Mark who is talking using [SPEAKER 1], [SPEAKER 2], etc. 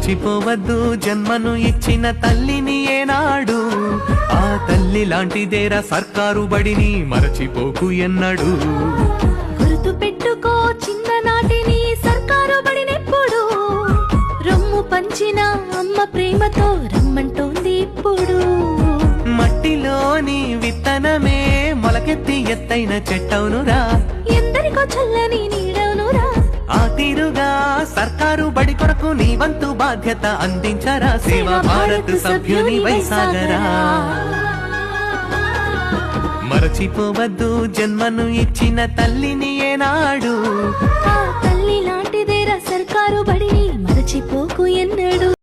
[SPEAKER 1] మరచిపోవద్దు జన్మను ఇచ్చిన తల్లిని ఏనాడు, ఆ తల్లి లాంటిదేరా సర్కారు బడిని మరచిపోకు ఎన్నడు.
[SPEAKER 2] గుర్తు పెట్టుకో చిన్ననాటిని సర్కారు బడినెప్పుడు, రొమ్ము పంచిన అమ్మ ప్రేమతో రమ్మంటోంది ఇప్పుడు.
[SPEAKER 1] మట్టిలోని విత్తనమే మొలకెత్తి ఎత్తైన చెట్టవునురా,
[SPEAKER 2] ఎందరికో చల్లని నీడవునురా.
[SPEAKER 1] ఆ తీరుగా సర్కారు బడి కొరకు నీ వంతు బాధ్యత అందించరా, సేవా భారత్ సభ్యుని వైసాగరా. మరచిపోవద్దు జన్మను ఇచ్చిన తల్లిని ఏనాడు,
[SPEAKER 2] ఆ తల్లి లాంటిదేరా సర్కారు బడిని మరచిపోకు ఎన్నడు.